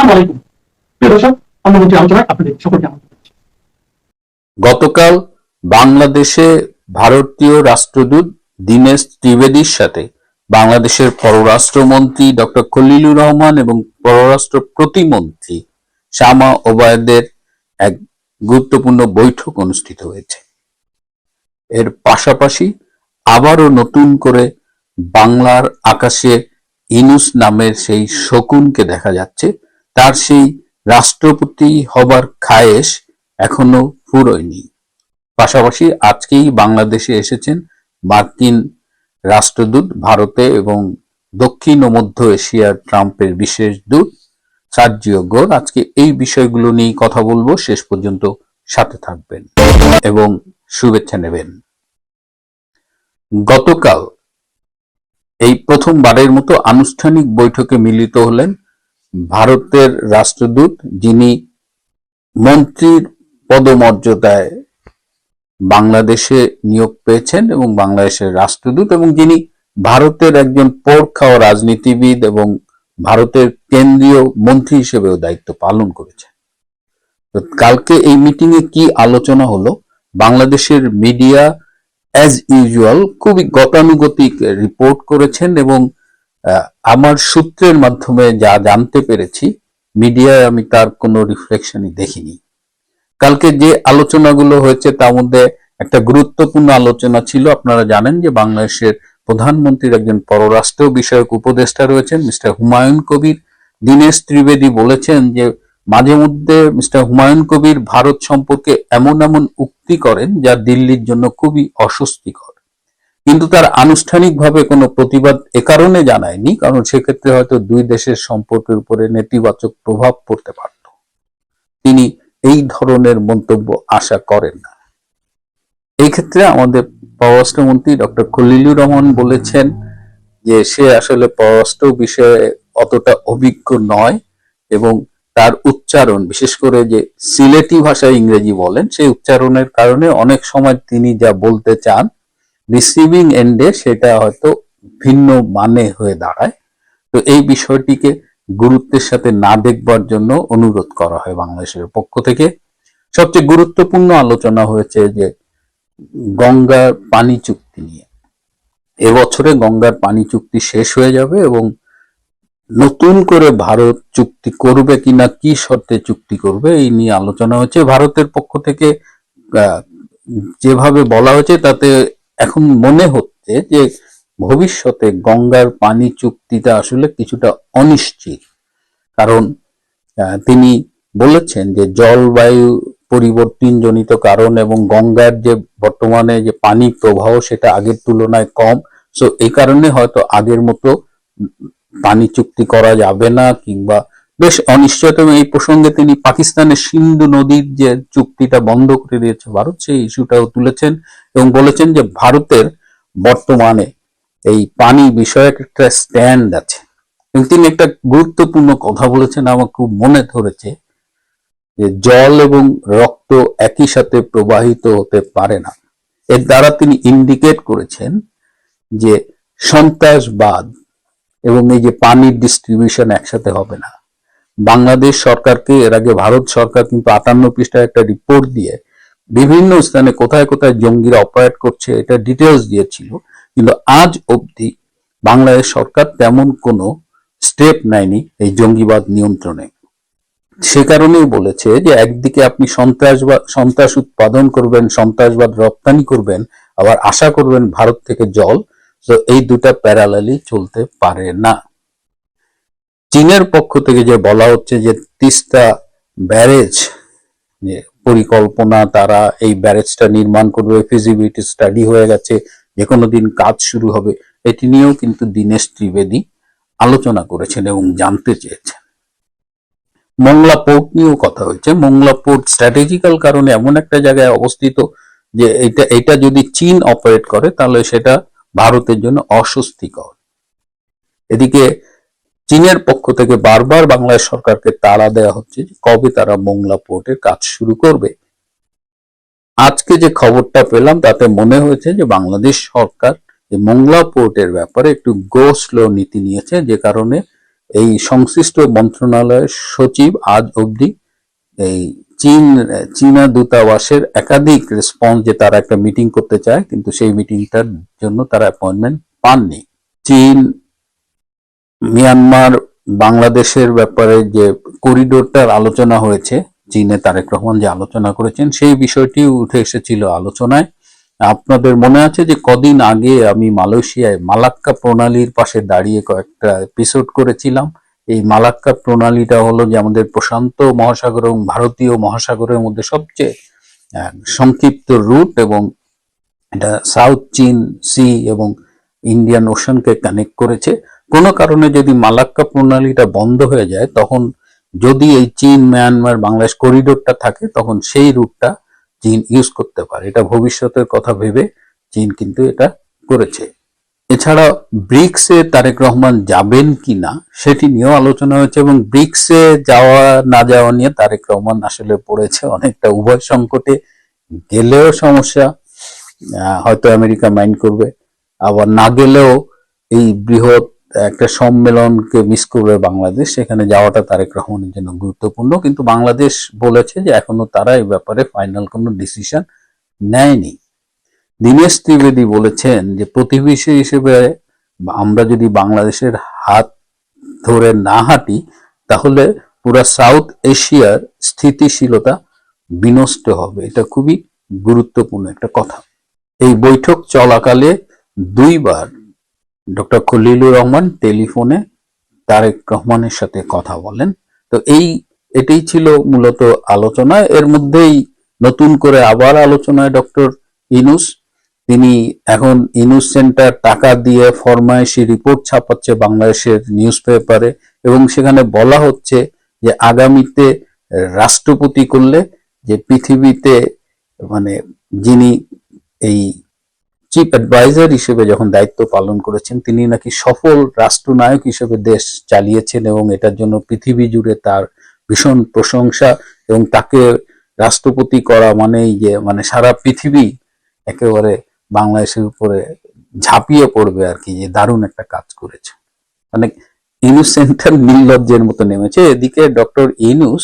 আসসালামু আলাইকুম প্রিয় দর্শক, অন্যমন্ত্রী আলোচনায় আপনাদের সকলকে আমন্ত্রণ জানাচ্ছি। গতকাল বাংলাদেশে ভারতীয় রাষ্ট্রদূত দীনেশ ত্রিবেদীর সাথে বাংলাদেশের পররাষ্ট্রমন্ত্রী ডক্টর খলিলুর রহমান এবং পররাষ্ট্র প্রতিমন্ত্রী শামা ওবায়দের এক গুরুত্বপূর্ণ বৈঠক অনুষ্ঠিত হয়েছে। এর পাশাপাশি আবারও নতুন করে বাংলার আকাশে ইনুস নামের সেই শকুনকে দেখা যাচ্ছে। তার সেই রাষ্ট্রপতি হবার খায়েশ এখনো ফুরোয়নি। পাশাপাশি আজকেই বাংলাদেশে এসেছেন মার্কিন রাষ্ট্রদূত, ভারতে এবং দক্ষিণ ও মধ্য এশিয়ার ট্রাম্পের বিশেষ দূত সার্জিও গোর। আজকে এই বিষয়গুলো নিয়ে কথা বলবো, শেষ পর্যন্ত সাথে থাকবেন এবং শুভেচ্ছা নেবেন। গতকাল এই প্রথমবারের মতো আনুষ্ঠানিক বৈঠকে মিলিত হলেন ভারতের রাষ্ট্রদূত, যিনি মন্ত্রীর পদমর্যাদায় বাংলাদেশে নিয়োগ পেয়েছেন এবং বাংলাদেশের রাষ্ট্রদূত, এবং যিনি ভারতের একজন পোড়খাওয়া রাজনীতিবিদ এবং ভারতের কেন্দ্রীয় মন্ত্রী হিসেবেও দায়িত্ব পালন করেছেন। তো কালকে এই মিটিং এ কি আলোচনা হলো, বাংলাদেশের মিডিয়া অ্যাজ ইউজুয়াল খুবই গতানুগতিক রিপোর্ট করেছেন এবং আমার সূত্রের মাধ্যমে যা জানতে পেরেছি, মিডিয়ায় আমি তার কোনো রিফ্লেকশনই দেখিনি। কালকে যে আলোচনাগুলো হয়েছে তার মধ্যে একটা গুরুত্বপূর্ণ আলোচনা ছিল, আপনারা জানেন যে বাংলাদেশের প্রধানমন্ত্রীর একজন পররাষ্ট্র বিষয়ক উপদেষ্টা রয়েছেন মিস্টার হুমায়ুন কবির। দীনেশ ত্রিবেদী বলেছেন যে মাঝে মধ্যে মিস্টার হুমায়ুন কবির ভারত সম্পর্কে এমন এমন উক্তি করেন যা দিল্লির জন্য খুবই অস্বস্তিকর, কিন্তু তার আনুষ্ঠানিকভাবে কোনো প্রতিবাদ এ কারণে জানায়নি কারণ সেক্ষেত্রে হয়তো দুই দেশের সম্পর্কের উপরে নেতিবাচক প্রভাব পড়তে পারত। তিনি এই ধরনের মন্তব্য আশা করেন না। এই ক্ষেত্রে আমাদের পররাষ্ট্রমন্ত্রী ডক্টর খলিলুর রহমান বলেছেন যে সে আসলে পররাষ্ট্র বিষয়ে অতটা অভিজ্ঞ নয় এবং তার উচ্চারণ, বিশেষ করে যে সিলেটি ভাষায় ইংরেজি বলেন, সেই উচ্চারণের কারণে অনেক সময় তিনি যা বলতে চান রিসিভিং এন্ডে সেটা হয়তো ভিন্ন মানে হয়ে দাঁড়ায়। তো এই বিষয়টিকে গুরুত্বের সাথে না দেখবার জন্য অনুরোধ করা হয় বাংলাদেশের পক্ষ থেকে। সবচেয়ে গুরুত্বপূর্ণ আলোচনা হয়েছে যে গঙ্গার পানি চুক্তি নিয়ে। এবছরে গঙ্গার পানি চুক্তি শেষ হয়ে যাবে এবং নতুন করে ভারত চুক্তি করবে কিনা, কি শর্তে চুক্তি করবে, এই নিয়ে আলোচনা হচ্ছে। ভারতের পক্ষ থেকে যেভাবে বলা হয়েছে তাতে এখন মনে হচ্ছে যে ভবিষ্যতে গঙ্গার পানি চুক্তিটা আসলে কিছুটা অনিশ্চিত। কারণ তিনি বলেছেন যে জলবায়ু পরিবর্তন জনিত কারণ এবং গঙ্গার যে বর্তমানে যে পানি প্রবাহ সেটা আগের তুলনায় কম, সো এই কারণে হয়তো আগের মতো পানি চুক্তি করা যাবে না কিংবা বেশ অনিশ্চয়তা। এই প্রসঙ্গে তিনি পাকিস্তানের সিন্ধু নদীর যে চুক্তিটা বন্ধ করে দিয়েছে ভারত, সেই ইস্যুটাও তুলেছেন এবং বলেছেন যে ভারতের বর্তমানে এই পানি বিষয়ক একটা স্ট্যান্ড আছে। এবং তিনি একটা গুরুত্বপূর্ণ কথা বলেছেন, আমার খুব মনে ধরেছে, যে জল এবং রক্ত একই সাথে প্রবাহিত হতে পারে না। এর দ্বারা তিনি ইন্ডিকেট করেছেন যে সন্ত্রাসবাদ এবং এই যে পানির ডিস্ট্রিবিউশন একসাথে হবে না। বাংলাদেশ সরকারকে এর আগে ভারত সরকার কিন্তু 58 পৃষ্ঠার একটা রিপোর্ট দিয়ে বিভিন্ন স্থানে কোথায় কোথায় জঙ্গিরা অপারেট করছে এটা ডিটেলস দিয়েছিল, কিন্তু আজ অবধি বাংলাদেশ সরকার তেমন কোনো স্টেপ নেয়নি এই জঙ্গিবাদ নিয়ন্ত্রণে। সে কারণেই বলেছে যে একদিকে আপনি সন্ত্রাস উৎপাদন করবেন, সন্ত্রাসবাদ রপ্তানি করবেন, আবার আশা করবেন ভারত থেকে জল, তো এই দুটা প্যারালালি চলতে পারে না। চীনের পক্ষ থেকে যে বলা হচ্ছে যে তিস্তা ব্যারেজ যে পরিকল্পনা, তারা এই ব্যারেজটা নির্মাণ করবে, ফিজিবিলিটি স্টাডি হয়ে গেছে, যে কোনো দিন কাজ শুরু হবে, এটি নিয়েও কিন্তু দীনেশ ত্রিবেদী আলোচনা করেছেন এবং জানতে চেয়েছেন। মোংলা পোর্ট নিয়েও কথা হয়েছে। মোংলা পোর্ট স্ট্র্যাটেজিক্যাল কারণে এমন একটা জায়গায় অবস্থিত যে এটা যদি চীন অপারেট করে তাহলে সেটা ভারতের জন্য অস্বস্তিকর। এদিকে চীনের পক্ষ থেকে বারবার বাংলাদেশ সরকারকে তাড়া দেওয়া হচ্ছে যে কবে তারা মোংলা পোর্টের কাজ শুরু করবে। আজকে যে খবরটা পেলাম তাতে মনে হয়েছে যে বাংলাদেশ সরকার এই মোংলা পোর্টের ব্যাপারে একটু গো স্লো নীতি নিয়েছে, যে কারণে এই সংশ্লিষ্ট মন্ত্রণালয়ের সচিব আজ অবধি এই চীনা দূতাবাসের একাধিক রেসপন্স যে তারা একটা মিটিং করতে চায়, কিন্তু সেই মিটিংটার জন্য তারা অ্যাপয়েন্টমেন্ট পাননি। চীন মিয়ানমার বাংলাদেশের ব্যাপারে যে করিডোরটার আলোচনা হয়েছে, চীনে তারেক রহমান যে আলোচনা করেছেন সেই বিষয়টি উঠে এসেছিল আলোচনায়। আপনাদের মনে আছে যে কদিন আগে আমি মালয়েশিয়ায় মালাক্কা প্রণালীর পাশে দাঁড়িয়ে কয়েকটা এপিসোড করেছিলাম। এই মালাক্কা প্রণালীটা হলো যে আমাদের প্রশান্ত মহাসাগর এবং ভারতীয় মহাসাগরের মধ্যে সবচেয়ে সংক্ষিপ্ত রুট, এবং এটা সাউথ চীন সি এবং ইন্ডিয়ান ওশানকে কানেক্ট করেছে। কোনো কারণে যদি মালাক্কা প্রণালীটা বন্ধ হয়ে যায়, তখন যদি এই চীন মিয়ানমার বাংলাদেশ করিডোরটা থাকে, তখন সেই রুটটা চীন ইউজ করতে পারে। এটা ভবিষ্যতের কথা ভেবে চীন কিন্তু এটা করেছে। এছাড়া ব্রিক্সে তারেক রহমান যাবেন কিনা সেটি নিয়েও আলোচনা হয়েছে, এবং ব্রিক্সে যাওয়া না যাওয়া নিয়ে তারেক রহমান আসলে পড়েছে অনেকটা উভয় সংকটে। গেলেও সমস্যা, হয়তো আমেরিকা মাইন্ড করবে, আবার না গেলেও এই বৃহৎ একটা সম্মেলনকে মিস করবে বাংলাদেশ, সেখানে যাওয়াটা তারেক রহমানের জন্য গুরুত্বপূর্ণ। কিন্তু বাংলাদেশ বলেছে যে এখনো তারা এই ব্যাপারে ফাইনাল কোনো ডিসিশন নেয়নি। দীনেশ ত্রিবেদী বলেছেন যে প্রতিবেশী হিসেবে আমরা যদি বাংলাদেশের হাত ধরে না হাঁটি, তাহলে পুরা সাউথ এশিয়ার স্থিতিশীলতা বিনষ্ট হবে। এটা খুবই গুরুত্বপূর্ণ একটা কথা। এই বৈঠক চলাকালে দুইবার ডক্টর খলিলুর রহমান টেলিফোনে তারেক রহমানের সাথে কথা বলেন। তো এটাই ছিল মূলত আলোচনা। এর মধ্যেই নতুন করে আবার আলোচনায় ডক্টর ইউনূস, তিনি এখন ইউনূস সেন্টার টাকা দিয়ে ফরমায়েশি রিপোর্ট ছাপাচ্ছে বাংলাদেশের নিউজ পেপারে, এবং সেখানে বলা হচ্ছে যে আগামীতে রাষ্ট্রপতি করলে যে পৃথিবীতে মানে যিনি এই চিফ অ্যাডভাইজার হিসেবে যখন দায়িত্ব পালন করেছেন, তিনি নাকি সফল রাষ্ট্রনায়ক হিসেবে দেশ চালিয়েছেন, এবং এটার জন্য পৃথিবী জুড়ে তার ভীষণ প্রশংসা, এবং তাকে রাষ্ট্রপতি করা মানেই যে মানে সারা পৃথিবী একেবারে বাংলাদেশের উপরে ঝাঁপিয়ে পড়বে আর কি, যে দারুণ একটা কাজ করেছে। মানে ইউনূস সেন্টার নির্লজ্জের মতো নেমেছে। এদিকে ডক্টর ইউনূস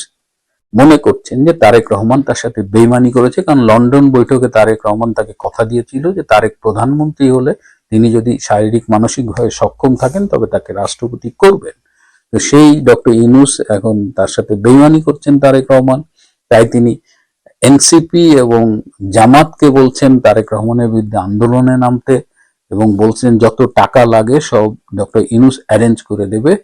মনে করছেন যে তারেক রহমান তার সাথে বেইমানি করেছে, কারণ লন্ডন বৈঠকে তারেক রহমান তাকে কথা দিয়েছিল যে তারেক প্রধানমন্ত্রী হলে তিনি যদি শারীরিক মানসিকভাবে সক্ষম থাকেন তবে তাকে রাষ্ট্রপতি করবেন। তো সেই ডক্টর ইউনূস এখন তার সাথে বেইমানি করছেন তারেক রহমান, তাই তিনি এনসিপি এবং জামাতকে বলছেন তারেক রহমানের বিরুদ্ধে আন্দোলনে নামতে, এবং বলছেন যত টাকা লাগে সব ডক্টর ইউনূস অ্যারেঞ্জ করে দেবে।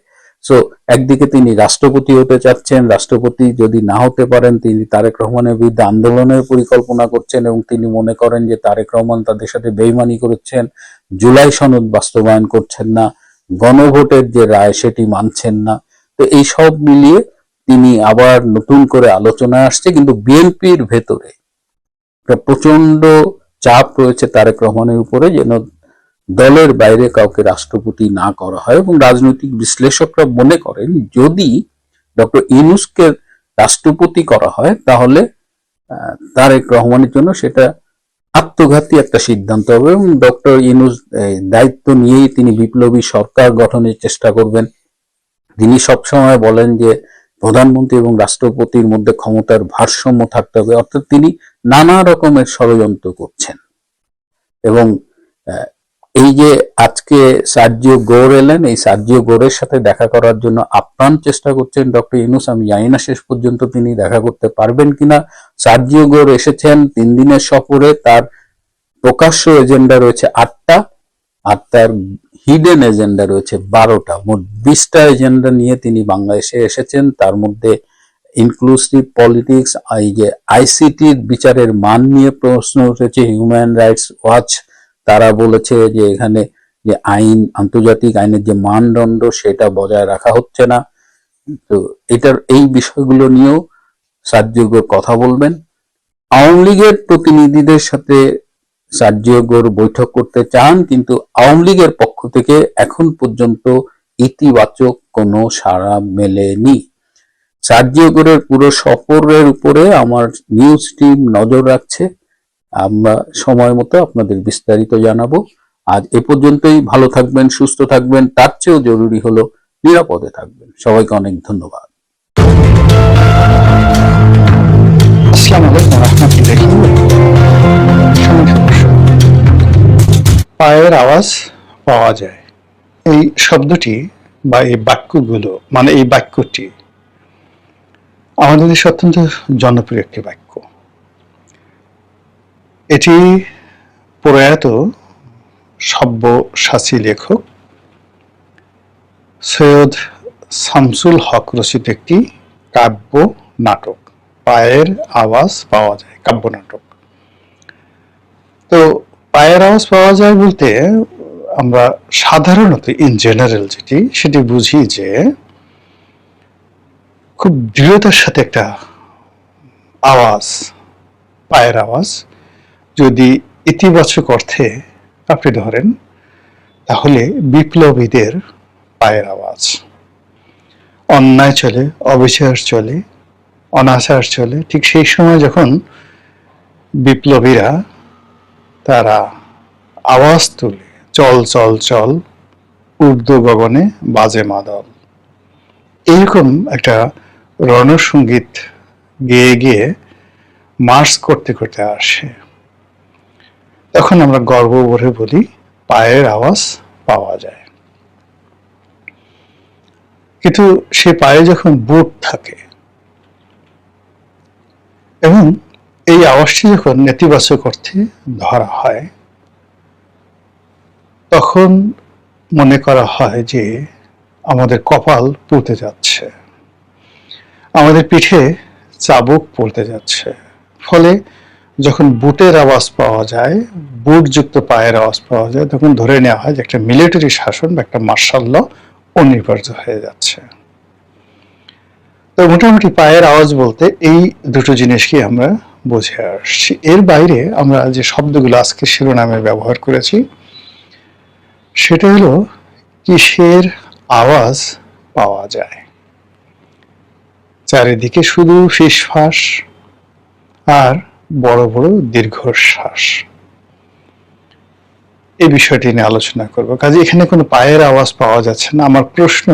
সো একদিকে তিনি রাষ্ট্রপতি হতে চাচ্ছেন, রাষ্ট্রপতি যদি না হতে পারেন তিনি তারেক রহমানের বিরুদ্ধে আন্দোলনের পরিকল্পনা করছেন, এবং তিনি মনে করেন যে তারেক রহমান তাদের সাথে বেইমানি করেছেন, জুলাই সনদ বাস্তবায়ন করছেন না, গণভোটের যে রায় সেটি মানছেন না। তো এই সব মিলিয়ে তিনি আবার নতুন করে আলোচনায় আসছে, কিন্তু বিএনপির ভেতরে একটা প্রচন্ড চাপ রয়েছে তারেক রহমানের উপরে যেন দলের বাইরে কাউকে রাষ্ট্রপতি না করা হয়, এবং রাজনৈতিক বিশ্লেষকরা মনে করেন যদি ডক্টর ইউনূসকে রাষ্ট্রপতি করা হয় তাহলে তারেক রহমানের জন্য সেটা আত্মঘাতী একটা সিদ্ধান্ত হবে, এবং ডক্টর ইউনূস দায়িত্ব নিয়েই তিনি বিপ্লবী সরকার গঠনের চেষ্টা করবেন। তিনি সবসময় বলেন যে প্রধানমন্ত্রী এবং রাষ্ট্রপতির মধ্যে ক্ষমতার ভারসাম্য থাকতে হবে, অর্থাৎ তিনি নানা রকমের ষড়যন্ত্র করছেন। এবং এই যে আজকে সার্জিও গোর এলেন, এই সার্জিও গোরের সাথে দেখা করার জন্য আপ্রাণ চেষ্টা করছেন ডক্টর ইউনূস। আমি জানি না শেষ পর্যন্ত তিনি দেখা করতে পারবেন কিনা। সার্জিও গোর এসেছেন 3 দিনের সফরে, তার প্রকাশ্য এজেন্ডা রয়েছে 8টা, আর তার হিডেন এজেন্ডা রয়েছে 12টা। মোট 20টা এজেন্ডা নিয়ে তিনি বাংলাদেশে এসেছেন। তার মধ্যে ইনক্লুসিভ পলিটিক্স, এই যে আইসিটির বিচারের মান নিয়ে প্রশ্ন উঠেছে। হিউম্যান রাইটস ওয়াচ তারা বলেছে যে এখানে যে আইন, আন্তর্জাতিক আইনের যে মানদণ্ড সেটা বজায় রাখা হচ্ছে না। তো এই বিষয়গুলো নিয়েও সার্জিও গোর কথা বলবেন। আওয়ামী লীগের প্রতিনিধিদের সাথে সার্জিও গোর বৈঠক করতে চান, কিন্তু আওয়ামী লীগের পক্ষ থেকে এখন পর্যন্ত ইতিবাচক কোনো সাড়া মেলেনি। সার্জিও গোরের পুরো সফরের উপরে আমার নিউজ টিম নজর রাখছে। আমরা সময় মতো আপনাদের বিস্তারিত জানাবো। আজ এ পর্যন্তই। ভালো থাকবেন, সুস্থ থাকবেন। তার চেয়েও জরুরি হলো নিরাপদে থাকবেন। সবাইকে অনেক ধন্যবাদ। আসসালামু আলাইকুম রহমতুল্লাহি। পায়ের আওয়াজ পাওয়া যায়, এই শব্দটি বা এই বাক্যগুলো, মানে এই বাক্যটি আমাদের দেশে অত্যন্ত জনপ্রিয় একটি বাক্য। এটি প্রয়াত সব্যসাচী লেখক সৈয়দ শামসুল হক রচিত একটি কাব্য নাটক, পায়ের আওয়াজ পাওয়া যায়, কাব্য নাটক। তো পায়ের আওয়াজ পাওয়া যায় বলতে আমরা সাধারণত ইন জেনারেল সেটি বুঝি যে খুব দৃঢ়তার সাথে একটা আওয়াজ, পায়ের আওয়াজ। যদি ইতিবাচক অর্থে আপনি ধরেন তাহলে বিপ্লবীদের পায়ের আওয়াজ। অন্যায় চলে, অবিচার চলে, অনাচার চলে, ঠিক সেই সময় যখন বিপ্লবীরা তারা আওয়াজ তুলে, চল চল চল ঊর্ধ্ব গগনে বাজে মাদল, এইরকম একটা রণসঙ্গীত গেয়ে গিয়ে মার্চ করতে করতে আসে, তখন আমরা গর্ব ভরে বলি পায়ের আওয়াজ পাওয়া যায়। কিন্তু সে পায়ে যখন বুট থাকে এবং এই আওয়াজটি যখন নেতিবাচক অর্থে ধরা হয়, তখন মনে করা হয় যে আমাদের কপাল পুড়তে যাচ্ছে, আমাদের পিঠে চাবুক পড়তে যাচ্ছে। ফলে যখন বুটের আওয়াজ পাওয়া যায়, বুটযুক্ত পায়ের আওয়াজ পাওয়া যায়, তখন ধরে নেওয়া হয় যে একটা মিলিটারি শাসন বা একটা মার্শাল ল অনিবার্য হয়ে যাচ্ছে। তো মোটামুটি পায়ের আওয়াজ বলতে এই দুটো জিনিসকে আমরা বুঝে আসছি। এর বাইরে আমরা যে শব্দগুলো আজকে শিরোনামে ব্যবহার করেছি, সেটা হলো কিসের আওয়াজ পাওয়া যায়। চারিদিকে শুধু ফিসফাস আর বড় বড় দীর্ঘশ্বাস, এই বিষয়টি নিয়ে আলোচনা করব। কাজে এখানে কোনো পায়ের আওয়াজ পাওয়া যাচ্ছে না। আমার প্রশ্ন,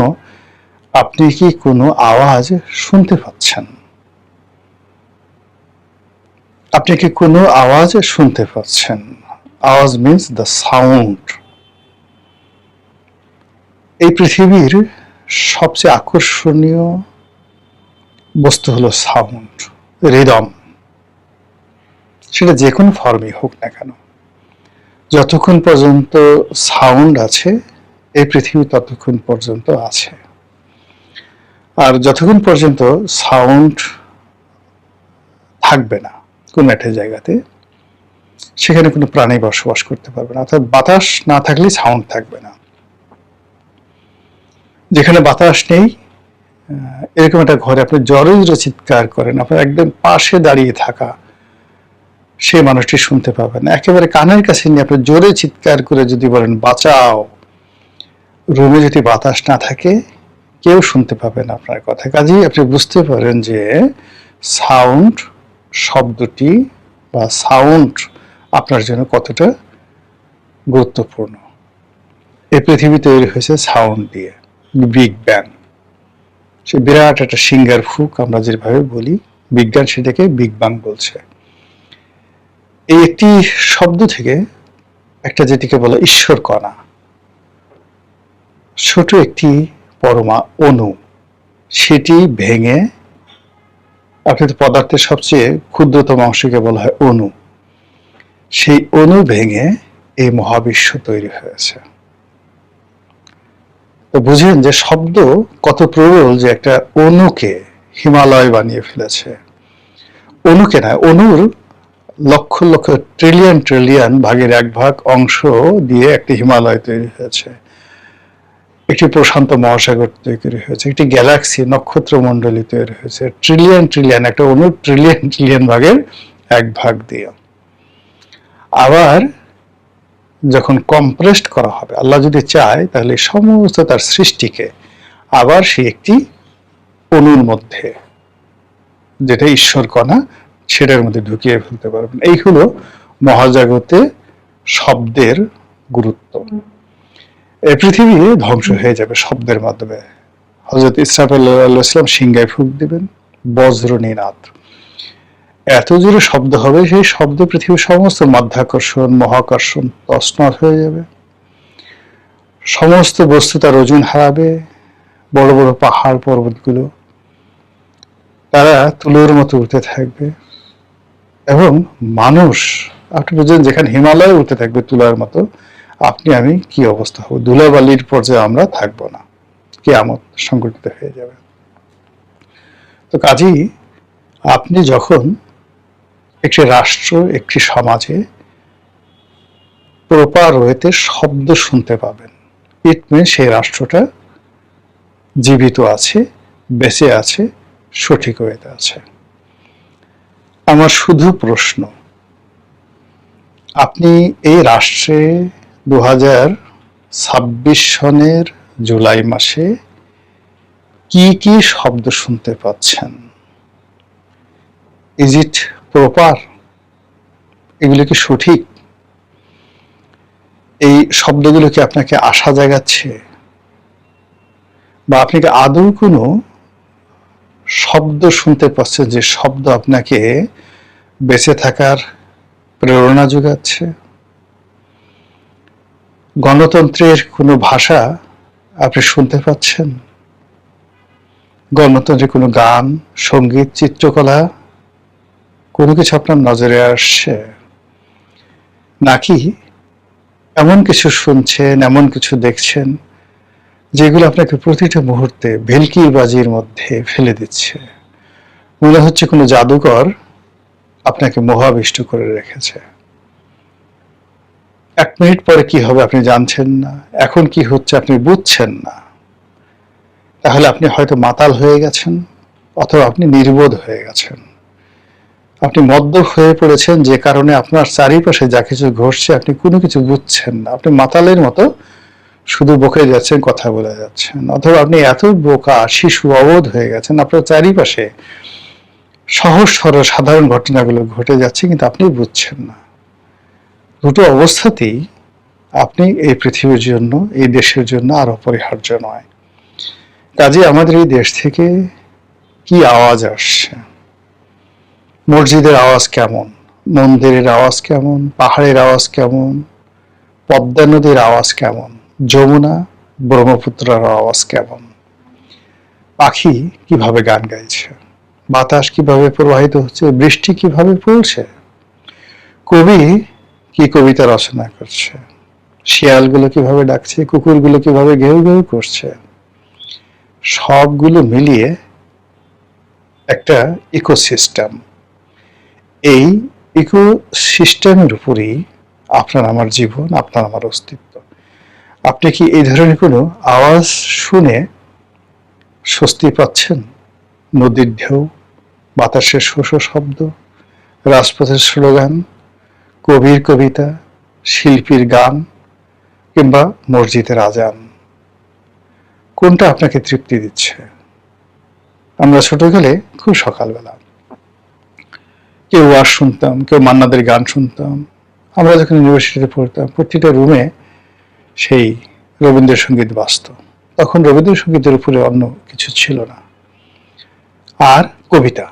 আপনি কি কোনো আওয়াজ শুনতে পাচ্ছেন? আপনি কি কোনো আওয়াজ শুনতে পাচ্ছেন? আওয়াজ মিন্স দ্য সাউন্ড। এই পৃথিবীর সবচেয়ে আকর্ষণীয় বস্তু হলো সাউন্ড, রিদম। সেটা যে কোনো ফর্মই হোক না কেন, যতক্ষণ পর্যন্ত সাউন্ড আছে এই পৃথিবী ততক্ষণ পর্যন্ত আছে। আর যতক্ষণ পর্যন্ত সাউন্ড থাকবে না কোন একটা জায়গাতে, সেখানে কোনো প্রাণী বসবাস করতে পারবে না। অর্থাৎ বাতাস না থাকলে সাউন্ড থাকবে না। যেখানে বাতাস নেই, এরকম একটা ঘরে আপনি জোরে জোরে চিৎকার করেন, আপনার একদম পাশে দাঁড়িয়ে থাকা সেই মানুষটি শুনতে পাবেন না। একেবারে কানের কাছে নিয়ে আপনি জোরে চিৎকার করে যদি বলেন বাঁচাও, রুমে যদি বাতাস না থাকে কেউ শুনতে পাবে না আপনার কথা। কাজেই আপনি বুঝতে পারেন যে সাউন্ড শব্দটি বা সাউন্ড আপনার জন্য কতটা গুরুত্বপূর্ণ। এই পৃথিবী তৈরি হয়েছে সাউন্ড দিয়ে, বিগ ব্যাং। সে বিরাট একটা সিঙ্গার ফুক আমরা যেভাবে বলি, বিজ্ঞান সেটাকে বিগ ব্যাং বলছে। এই একটি শব্দ থেকে একটা যেটিকে বলে ঈশ্বর কণা, ছোট একটি পরমা অণু, সেটি ভেঙে, অর্থাৎ পদার্থের সবচেয়ে ক্ষুদ্রতম অংশকে বলা হয় অণু, সেই অণু ভেঙে এই মহাবিশ্ব তৈরি হয়েছে। তো বুঝেন যে শব্দ কত প্রবল, যে একটা অণুকে হিমালয় বানিয়ে ফেলেছে। অণুকে না, অণুর লক্ষ লক্ষ ট্রিলিয়ন ট্রিলিয়ন ভাগের এক ভাগ অংশ দিয়ে একটি হিমালয় তৈরি হয়েছে, একটি প্রশান্ত মহাসাগর তৈরি হয়েছে, একটি গ্যালাক্সি নক্ষত্র মণ্ডলী তৈরি হয়েছে ট্রিলিয়ন ট্রিলিয়ন, একটা অণুর ট্রিলিয়ন ট্রিলিয়ন ভাগের এক ভাগ দিয়ে। আবার যখন কম্প্রেসড করা হবে, আল্লাহ যদি চায় তাহলে সমস্ত তার সৃষ্টিকে আবার সে একটি অণুর মধ্যে, যেটা ঈশ্বর কণা, সেটার মধ্যে ঢুকিয়ে ফেলতে পারবেন। এই হলো মহাজগতে শব্দের গুরুত্ব। এই পৃথিবী ধ্বংস হয়ে যাবে শব্দের মাধ্যমে, হযরত ইসরাফিল আলাইহিস সালাম সিংহায় ফুঁক দিবেন, বজ্র নিনাদ, এত জোরে শব্দ হবে, সেই শব্দে পৃথিবীর সমস্ত মাধ্যাকর্ষণ মহাকর্ষণ তছনছ হয়ে যাবে, সমস্ত বস্তু তার ওজন হারাবে, বড় বড় পাহাড় পর্বতগুলো তারা তুলোর মতো উঠতে থাকবে, এবং মানুষ, আপনি বুঝলেন যেখানে হিমালয় উঠতে থাকবে তুলার মতো, আপনি আমি কি অবস্থা হবে, ধুলাবালির পর্যায়ে আমরা থাকবো না, কিয়ামত সংঘটিত হয়ে যাবে। তো কাজেই আপনি যখন একটি রাষ্ট্র, একটি সমাজে প্রপার ওয়েতে শব্দ শুনতে পাবেন, ইট মিন সেই রাষ্ট্রটা জীবিত আছে, বেঁচে আছে, সঠিক ওয়েতে আছে। আমার শুধু প্রশ্ন, আপনি এই রাষ্ট্রে 2026 সনের জুলাই মাসে কি কি শব্দ শুনতে পাচ্ছেন? Is it proper? এগুলো কি সঠিক? এই শব্দগুলো কি আপনাকে আশা জাগাচ্ছে, বা আপনি কি আদৌ কোনো শব্দ শুনতে পাচ্ছেন যে শব্দ আপনাকে বেঁচে থাকার প্রেরণা যোগাচ্ছে? গণতন্ত্রের কোনো ভাষা আপনি শুনতে পাচ্ছেন? গণতন্ত্রের কোনো গান, সঙ্গীত, চিত্রকলা কোনো কিছু আপনার নজরে আসছে? নাকি এমন কিছু শুনছেন, এমন কিছু দেখছেন যেগুলো আপনাকে প্রতিটা মুহূর্তে ভেলকিবাজির মধ্যে ফেলে দিচ্ছে? মনে হচ্ছে কোনো জাদুকর আপনাকে মোহাবিষ্ট করে রেখেছে। 1 মিনিট পরে কি হবে আপনি জানছেন না, এখন কি হচ্ছে আপনি বুঝছেন না। তাহলে আপনি হয়তো মাতাল হয়ে গেছেন, অথবা আপনি নির্বোধ হয়ে গেছেন, আপনি মদ্যপ হয়ে পড়েছেন, যে কারণে আপনার চারিপাশে যা কিছু ঘটছে আপনি কোনো কিছু বুঝছেন না। আপনি মাতালের মতো শুধু বকে যাচ্ছেন, কথা বলে যাচ্ছেন, অথবা আপনি এত বোকা শিশু, অবোধ হয়ে গেছেন, আপনার চারিপাশে সহজ সরল সাধারণ ঘটনাগুলো ঘটে যাচ্ছে, কিন্তু আপনি বুঝছেন না। দুটো অবস্থাতেই আপনি এই পৃথিবীর জন্য, এই দেশের জন্য আর অপরিহার্য নয়। কাজে আমাদের এই দেশ থেকে কি আওয়াজ আসছে? মসজিদের আওয়াজ কেমন, মন্দিরের আওয়াজ কেমন, পাহাড়ের আওয়াজ কেমন, পদ্মা নদীর আওয়াজ কেমন, যমুনা ব্রহ্মপুত্রের আওয়াজ কেমন, পাখি কিভাবে গান গাইছে, বাতাস কিভাবে প্রবাহিত হচ্ছে, বৃষ্টি কিভাবে পড়ছে, কবি কি কবিতা রচনা করছে, শিয়ালগুলো কিভাবে ডাকছে, কুকুরগুলো কিভাবে ঘেউ ঘেউ করছে, সবগুলো মিলিয়ে একটা ইকোসিস্টেম। এই ইকোসিস্টেমের উপরেই আপনার আমার জীবন, আপনার আমার অস্তিত্ব। আপনি কি এই ধরনের কোনো আওয়াজ শুনে স্বস্তি পাচ্ছেন? নদীর ঢেউ, বাতাসের শোষ শব্দ, রাজপথের স্লোগান, কবির কবিতা, শিল্পীর গান, কিংবা মসজিদের আজান, কোনটা আপনাকে তৃপ্তি দিচ্ছে? আমরা ছোটকালে খুব সকালবেলা কেউ ওয়াজ শুনতাম, কেউ মান্নাদের গান শুনতাম। আমরা যখন ইউনিভার্সিটিতে পড়তাম, প্রতিটা রুমে সেই রবীন্দ্রসঙ্গীত বাজত। তখন রবীন্দ্রসঙ্গীতের উপরে অন্য কিছু ছিল না। আর কবিতা,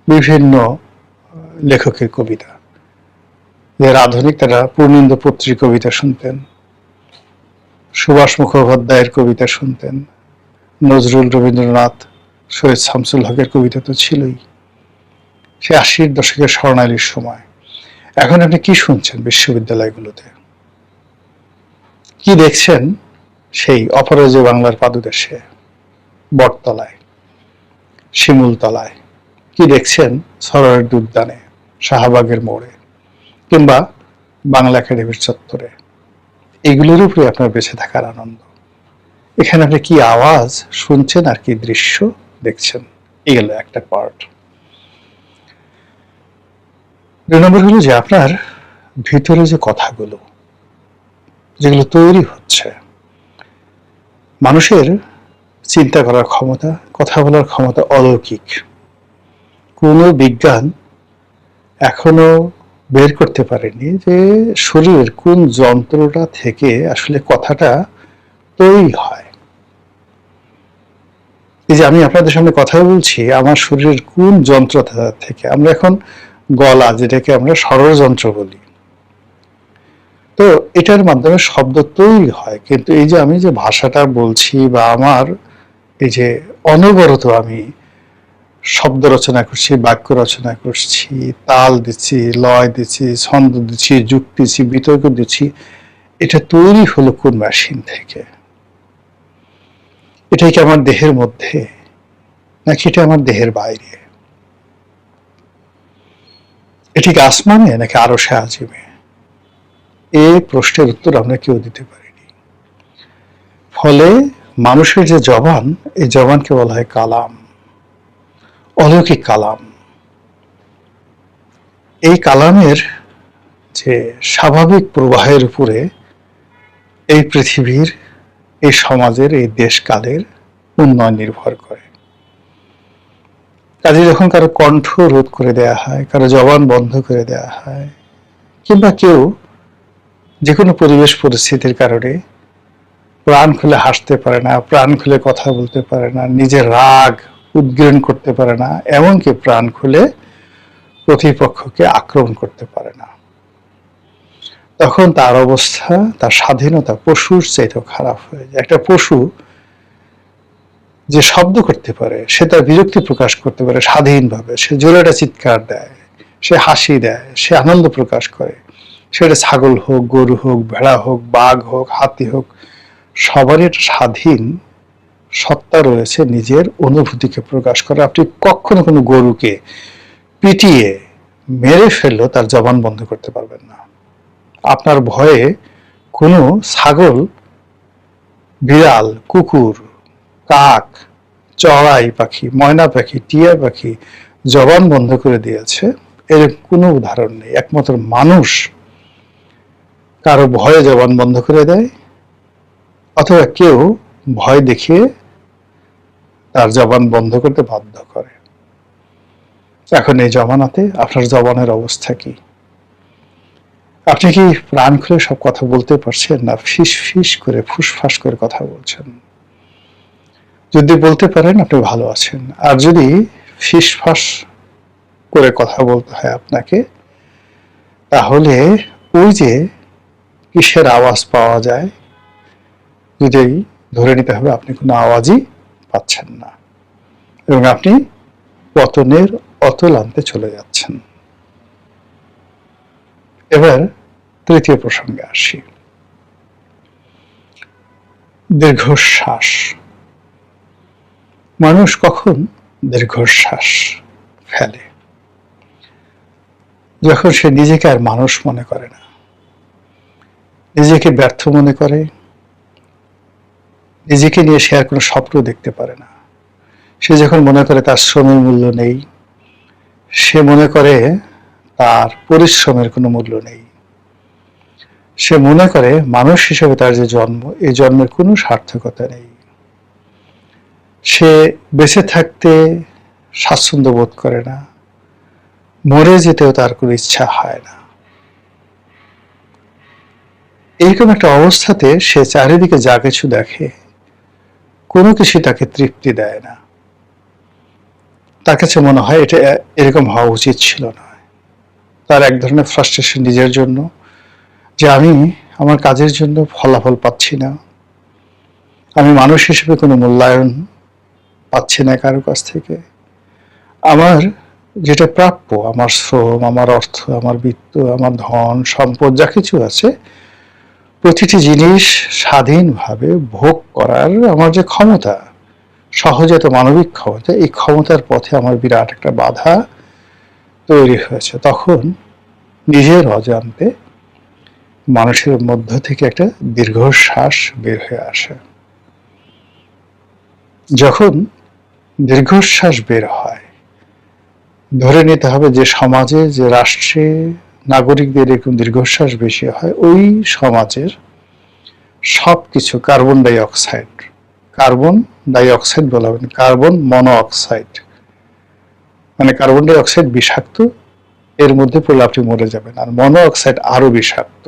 বিভিন্ন লেখকের কবিতা, যারা আধুনিক তারা পূর্ণেন্দু পত্রীর কবিতা শুনতেন, সুভাষ মুখোপাধ্যায়ের কবিতা শুনতেন, নজরুল, রবীন্দ্রনাথ, সৈয়দ শামসুল হকের কবিতা তো ছিলই। সে 80-র দশকের স্বর্ণালীর সময়। এখন আপনি কি শুনছেন বিশ্ববিদ্যালয়গুলোতে? কি দেখছেন সেই অপরাজয় বাংলার পাদদেশে, বটতলায়, শিমুলতলায়? কি দেখছেন সরোয়ারের উদ্যানে, শাহবাগের মোড়ে, কিংবা বাংলা একাডেমির চত্বরে? এগুলোর উপরে আপনার বেঁচে থাকার আনন্দ। এখানে আপনি কি আওয়াজ শুনছেন আর কি দৃশ্য দেখছেন, এগুলো একটা পার্ট। 2 নম্বর হলো যে আপনার ভিতরে যে কথাগুলো যেগুলো তৈরি হচ্ছে, মানুষের চিন্তা করার ক্ষমতা, কথা বলার ক্ষমতা অলৌকিক। কোনো বিজ্ঞান এখনো বের করতে পারেনি যে শরীরের কোন যন্ত্রটা থেকে আসলে কথাটা তৈরি হয়। এই যে আমি আপনাদের সামনে কথা বলছি, আমার শরীরের কোন যন্ত্র থেকে, আমরা এখন গলা, যেটাকে আমরা স্বরযন্ত্র বলি, তো এটার মাধ্যমে শব্দ তৈরি হয়। কিন্তু এই যে আমি যে ভাষাটা বলছি, বা আমার এই যে অনবরত আমি শব্দ রচনা করছি, বাক্য রচনা করছি, তাল দিচ্ছি, লয় দিচ্ছি, ছন্দ দিচ্ছি, যুক্তি দিচ্ছি, বিতর্ক দিচ্ছি, এটা তৈরি হলো কোন মেশিন থেকে? এটা কি আমার দেহের মধ্যে, নাকি এটা আমার দেহের বাইরে? এটি কি আসমানে, নাকি আরশে আজিমে? এই প্রশ্নের উত্তর আমরা কেউ দিতে পারিনি। ফলে মানুষের যে জবান, এই জবানকে বলা হয় কালাম, অলৌকিক কালাম। এই কালামের যে স্বাভাবিক প্রবাহের উপরে এই পৃথিবীর, এই সমাজের, এই দেশকালের উন্নয়ন নির্ভর করে। কাজে যখন কারো কণ্ঠ রোধ করে দেয়া হয়, কারো জবান বন্ধ করে দেয়া হয়, কিংবা কেউ যে কোনো পরিবেশ পরিস্থিতির কারণে প্রাণ খুলে হাসতে পারে না, প্রাণ খুলে কথা বলতে পারে না, নিজের রাগ উদ্গীরণ করতে পারে না, এমনকি প্রাণ খুলে প্রতিপক্ষকে আক্রমণ করতে পারে না, তখন তার অবস্থা, তার স্বাধীনতা পশুর চাইতেও খারাপ হয়ে যায়। একটা পশু যে শব্দ করতে পারে, সে তার বিরক্তি প্রকাশ করতে পারে স্বাধীনভাবে, সে জোরে একটা চিৎকার দেয়, সে হাসি দেয়, সে আনন্দ প্রকাশ করে, সেটা ছাগল হোক, গরু হোক, ভেড়া হোক, বাঘ হোক, হাতি হোক, সবারই একটা স্বাধীন সত্তা রয়েছে নিজের অনুভূতিকে প্রকাশ করে। আপনি কখনো কোনো গরুকে পিটিয়ে মেরে ফেললেও তার জবান বন্ধ করতে পারবেন না। আপনার ভয়ে কোনো ছাগল, বিড়াল, কুকুর, কাক, চড়াই পাখি, ময়না পাখি, টিয়া পাখি জবান বন্ধ করে দিয়েছে, এর কোনো উদাহরণ নেই। একমাত্র মানুষ কারো ভয়ে জবান বন্ধ করে দেয়, অথবা কেউ ভয় দেখিয়ে তার জবান বন্ধ করতে বাধ্য করে। এখন এই জমানাতে আপনার জবানের অবস্থা কি? আপনি কি প্রাণ খুলে সব কথা বলতে পারছেন, না ফিস ফিস করে, ফুসফাস করে কথা বলছেন? যদি বলতে পারেন, আপনি ভালো আছেন। আর যদি ফিসফাস করে কথা বলতে হয় আপনাকে, তাহলে ওই যে কিসের আওয়াজ পাওয়া যায়, যদি ধরে নিতে হবে আপনি কোনো আওয়াজই পাচ্ছেন না, এবং আপনি পতনের অতলান্তে চলে যাচ্ছেন। এবার তৃতীয় প্রসঙ্গে আসি, দীর্ঘশ্বাস। মানুষ কখন দীর্ঘশ্বাস ফেলে? যখন সে নিজেকে আর মানুষ মনে করে না, নিজেকে ব্যর্থ মনে করে, নিজেকে নিয়ে সে আর কোনো স্বপ্ন দেখতে পারে না, সে যখন মনে করে তার শ্রমের মূল্য নেই, সে মনে করে তার পরিশ্রমের কোনো মূল্য নেই, সে মনে করে মানুষ হিসেবে তার যে জন্ম, এই জন্মের কোনো সার্থকতা নেই, সে বেঁচে থাকতে স্বাচ্ছন্দ্য বোধ করে না, মরে যেতেও তার কোনো ইচ্ছা হয় না। এইরকম একটা অবস্থাতে সে চারিদিকে যা কিছু দেখে, কোনো কিছু তাকে তৃপ্তি দেয় না। তার কাছে মনে হয় এটা এরকম হওয়া উচিত ছিল না। তার এক ধরনের ফ্রাস্ট্রেশন নিজের জন্য, যে আমি আমার কাজের জন্য ফলাফল পাচ্ছি না, আমি মানুষ হিসেবে কোনো মূল্যায়ন পাচ্ছি না কারো কাছ থেকে, আমার যেটা প্রাপ্য, আমার শ্রম, আমার অর্থ, আমার বিত্ত, আমার ধন সম্পদ যা কিছু আছে, প্রতিটি জিনিস স্বাধীনভাবে ভোগ করার আমার যে ক্ষমতা, সহজাত মানবিক ক্ষমতা, এই ক্ষমতার পথে আমার বিরাট একটা বাধা তৈরি হয়েছে। তখন নিজের অজান্তে মানুষের মধ্য থেকে একটা দীর্ঘশ্বাস বের হয়ে আসে। যখন দীর্ঘশ্বাস বের হয়, ধরে নিতে হবে যে সমাজে, যে রাষ্ট্রে নাগরিকদের এরকম দীর্ঘশ্বাস বেশি হয়, ওই সমাজের সবকিছু carbon die oxide, carbon die oxide বলা হবে না, কার্বন মনোঅক্সাইড, মানে কার্বন ডাই অক্সাইড বিষাক্ত, এর মধ্যে পড়লে আপনি মরে যাবেন, আর মনোঅক্সাইড আরো বিষাক্ত।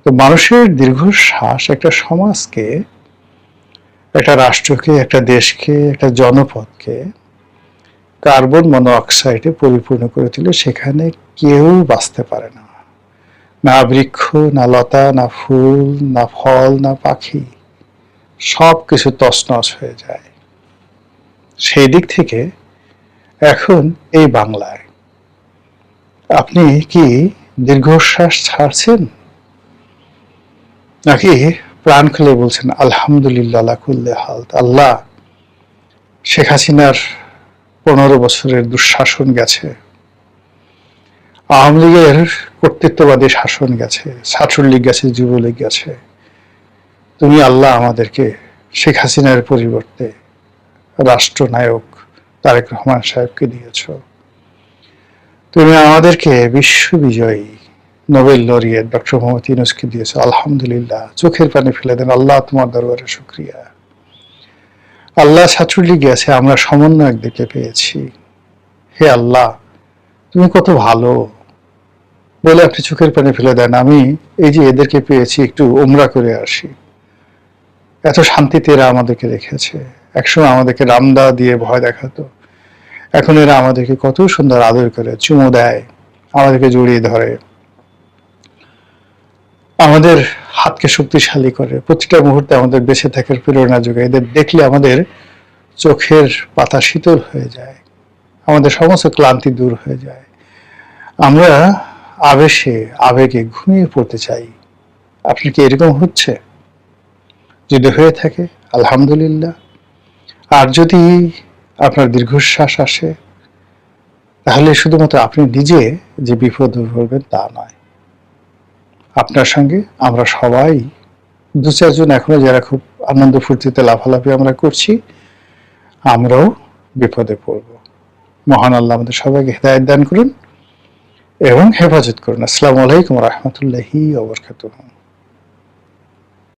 তো মানুষের দীর্ঘশ্বাস একটা সমাজকে একটা রাষ্ট্রকে, একটা দেশকে, একটা জনপদকে কার্বন মনোঅক্সাইডে পরিপূর্ণ করে তুলে সেখানে কেউ বাঁচতে পারে না, না বৃক্ষ, না লতা, না ফুল, না ফল, না পাখি, সব কিছু তছনছ হয়ে যায়। সেই দিক থেকে এখন এই বাংলায় আপনি কি দীর্ঘশ্বাস ছাড়ছেন, নাকি প্রাণ খুলে বলছেন আলহামদুলিল্লাহ আলা কুল্লি হাল? আল্লাহ, শেখ হাসিনার 15 বছরের দুঃশাসন গেছে, আওয়ামী লীগের কর্তৃত্ববাদী শাসন গেছে, ছাত্রলীগ গেছে, যুবলীগ গেছে, তুমি আল্লাহ আমাদেরকে শেখ হাসিনার পরিবর্তে রাষ্ট্রনায়ক তারেক রহমান সাহেবকে দিয়েছ। তুমি আমাদেরকে বিশ্ববিজয়ী নোবেল লরিয়েট ডক্টর মোহাম্মদ ইউনূসকে দিয়েছ। আলহামদুলিল্লাহ, চোখের পানি ফেলে দেন। আল্লাহ, তোমার দরবারে শুকরিয়া। আল্লাহ, ছাত্রলীগ গেছে, আমরা সমন্বয়কদেরকে পেয়েছি। হে আল্লাহ, তুমি কত ভালো বলে আপনি চোখের পানি ফেলে দেন। আমি এই যে এদেরকে পেয়েছি, একটু উমরা করে আসি। এত শান্তিতে এরা আমাদেরকে রেখেছে। একসময় আমাদেরকে রামদা দিয়ে ভয় দেখাতো, এখন এরা আমাদেরকে কত সুন্দর আদর করে, চুমো দেয়, আমাদেরকে জড়িয়ে ধরে, আমাদের হাতকে শক্তিশালী করে, প্রতিটা মুহূর্তে আমাদের বেঁচে থাকার প্রেরণা যোগায়। এদের দেখলে আমাদের চোখের পাতা শীতল হয়ে যায়, আমাদের সমস্ত ক্লান্তি দূর হয়ে যায়। আমরা আবেগে ঘুমিয়ে পড়তে চাই। আপনি কি এরকম হচ্ছে? যদি হয়ে থাকে আলহামদুলিল্লাহ। আর যদি আপনার দীর্ঘশ্বাস আসে, তাহলে শুধুমাত্র আপনি নিজে যে বিপদে পড়বেন তা নয়, আপনার সঙ্গে আমরা সবাই, 2-4 জন এখনো যারা খুব আনন্দ ফুর্তিতে লাফালাফি আমরা করছি, আমরাও বিপদে পড়ব। মহান আল্লাহ আমাদের সবাইকে হেদায়েত দান করুন এবং হেফাজত করুন। আসসালামু আলাইকুম ওয়া রাহমাতুল্লাহি ওয়া বারাকাতুহু।